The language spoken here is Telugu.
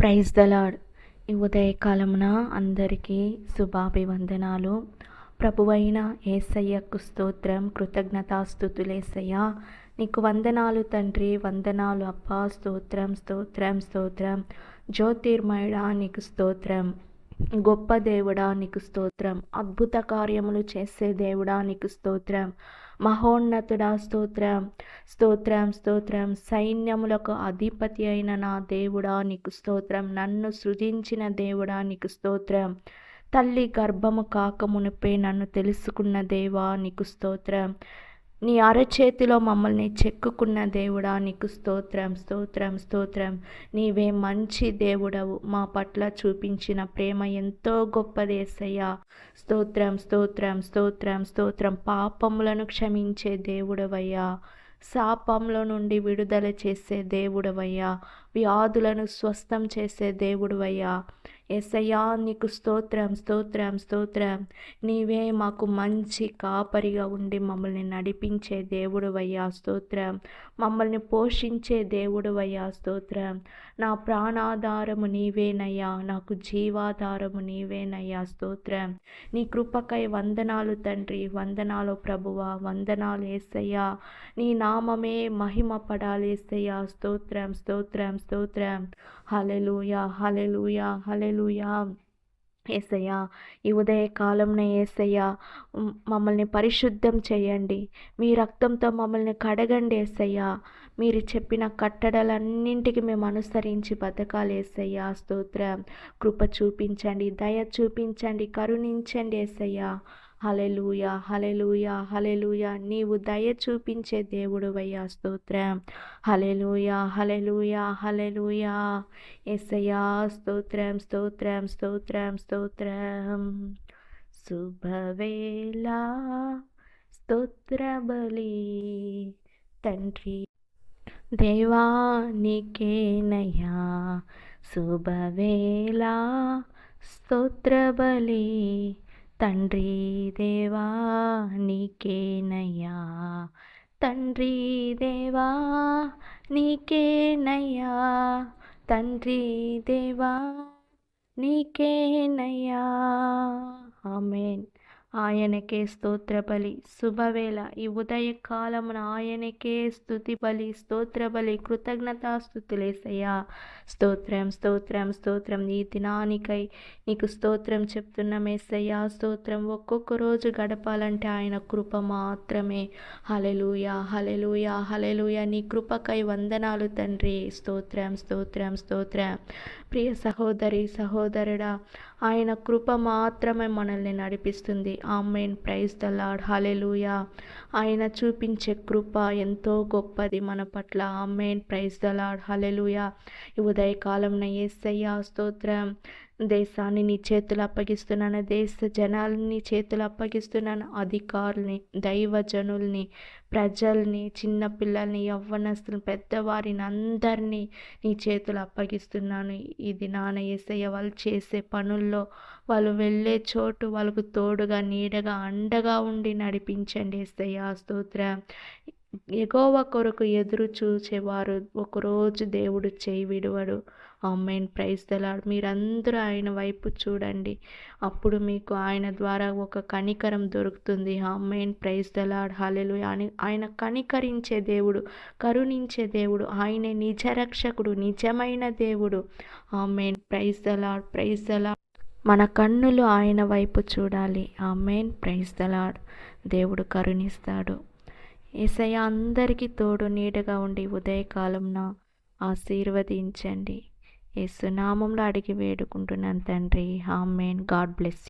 Praise the lord. ఈ ఉదయకాలమున అందరికీ శుభాభివందనాలు. ప్రభువైన యేసయ్యకు స్తోత్రం, కృతజ్ఞతాస్తుతులేసయ్యా. నీకు వందనాలు తండ్రి, వందనాలు అప్పా. స్తోత్రం స్తోత్రం స్తోత్రం. జ్యోతిర్మయుడా నీకు స్తోత్రం. గొప్ప దేవుడా నీకు స్తోత్రం. అద్భుత కార్యములు చేసే దేవుడా నీకు స్తోత్రం. మహోన్నతుడా స్తోత్రం స్తోత్రం స్తోత్రం. సైన్యములకు అధిపతి అయిన నా దేవుడా నీకు స్తోత్రం. నన్ను సృజించిన దేవుడా నీకు స్తోత్రం. తల్లి గర్భము కాకమునిపే నన్ను తెలుసుకున్న దేవా నీకు స్తోత్రం. నీ అరచేతిలో మమ్మల్ని చెక్కుకున్న దేవుడా నీకు స్తోత్రం స్తోత్రం స్తోత్రం. నీవే మంచి దేవుడవు. మా పట్ల చూపించిన ప్రేమ ఎంతో గొప్పదేసయ్యా. స్తోత్రం స్తోత్రం స్తోత్రం స్తోత్రం. పాపములను క్షమించే దేవుడవయ్యా. శాపంలో నుండి విడుదల చేసే దేవుడవయ్యా. వ్యాధులను స్వస్థం చేసే దేవుడవయ్యా. యేసయ్యా నీకు స్తోత్రం స్తోత్రం స్తోత్రం. నీవే మాకు మంచి కాపరిగా ఉండి మమ్మల్ని నడిపించే దేవుడవయ్యా. స్తోత్రం. మమ్మల్ని పోషించే దేవుడవయ్యా. స్తోత్రం. నా ప్రాణాధారము నీవేనయ్యా. నాకు జీవాధారము నీవేనయ్యా. స్తోత్రం. నీ కృపకై వందనాలు తండ్రి, వందనాలు ప్రభువా, వందనాలు యేసయ్యా. నీ నామమే మహిమ పడాలి యేసయ్యా. స్తోత్రం స్తోత్రం స్తోత్రం. హల్లెలూయా హల్లెలూయా హల్లెలూయా. యేసయ్యా ఈ ఉదయకాలంలో యేసయ్యా మమ్మల్ని పరిశుద్ధం చేయండి. మీ రక్తంతో మమ్మల్ని కడగండి యేసయ్యా. మీరు చెప్పిన కట్టడలన్నింటికి మేము అనుసరించి బతకాలి యేసయ్యా. స్తోత్రం. కృప చూపించండి, దయ చూపించండి, కరుణించండి యేసయ్యా. హల్లెలూయా హల్లెలూయా హల్లెలూయా. నీవు దయ చూపించే దేవుడవయ్యా. స్తోత్రం. హల్లెలూయా హల్లెలూయా హల్లెలూయా. యేసయ్యా స్తోత్రం స్తోత్రం స్తోత్రం స్తోత్రం. శుభవేళ స్తోత్ర బలి తండ్రి దేవా నీకేనయ్యా. శుభవేళ స్తోత్ర బలి తండ్రి దేవా నీకేనయ్యా. తండ్రి దేవా నీకేనయ్యా. తండ్రి దేవా నీకేనయ్యా. ఆమేన్. ఆయనకే స్తోత్ర బలి. శుభవేళ ఈ ఉదయకాలమున ఆయనకే స్తుతి బలి, స్తోత్ర బలి, కృతజ్ఞతాస్తుతులేసయ్యా. స్తోత్రం స్తోత్రం స్తోత్రం. ఈ దినానికై నీకు స్తోత్రం చెప్తున్నామేసయ్యా. స్తోత్రం. ఒక్కొక్క రోజు గడపాలంటే ఆయన కృప మాత్రమే. హల్లెలూయా హల్లెలూయా హల్లెలూయా. నీ కృపకై వందనాలు తండ్రి. స్తోత్రం స్తోత్రం స్తోత్రం. ప్రియ సహోదరి సహోదరుడా, ఆయన కృప మాత్రమే మనల్ని నడిపిస్తుంది. Amen. Praise the lord. Hallelujah. ఆయన చూపించే కృప ఎంతో గొప్పది మన పట్ల. Amen. Praise the lord. Hallelujah. ఈ ఉదయకాలంన యేసయ్యా స్తోత్రం. దేశాన్ని నీ చేతులు అప్పగిస్తున్నాను, దేశ జనాల్ని నీ చేతులు అప్పగిస్తున్నాను, అధికారుల్ని, దైవజనుల్ని, ప్రజల్ని, చిన్నపిల్లల్ని, యవ్వనస్తుల్ని, పెద్దవారిని అందరినీ నీ చేతులు అప్పగిస్తున్నాను. ఈ దినాన యేసయ్య వాళ్ళు చేసే పనుల్లో, వాళ్ళు వెళ్ళే చోటు వాళ్ళకు తోడుగా, నీడగా, అండగా ఉండి నడిపించండి యేసయ్య. స్తోత్రం. యెహోవా కొరకు ఎదురు చూచేవారు ఒకరోజు దేవుడు చేయి విడువడు. ఆమేన్. Praise the lord. మీరందరూ ఆయన వైపు చూడండి. అప్పుడు మీకు ఆయన ద్వారా ఒక కనికరం దొరుకుతుంది. Amen. Praise the lord. Hallelujah. ఆయన కనికరించే దేవుడు, కరుణించే దేవుడు. ఆయనే నిజ రక్షకుడు, నిజమైన దేవుడు. Amen. Praise the lord. Praise the lord. మన కన్నులు ఆయన వైపు చూడాలి. ఆమేన్. Praise the lord. దేవుడు కరుణిస్తాడు. యేసయ్య అందరికీ తోడు నీడగా ఉండి ఉదయకాలంన ఆశీర్వదించండి. యేసు నామంలో అడిగి వేడుకుంటున్నాను తండ్రి. ఆమేన్. God bless.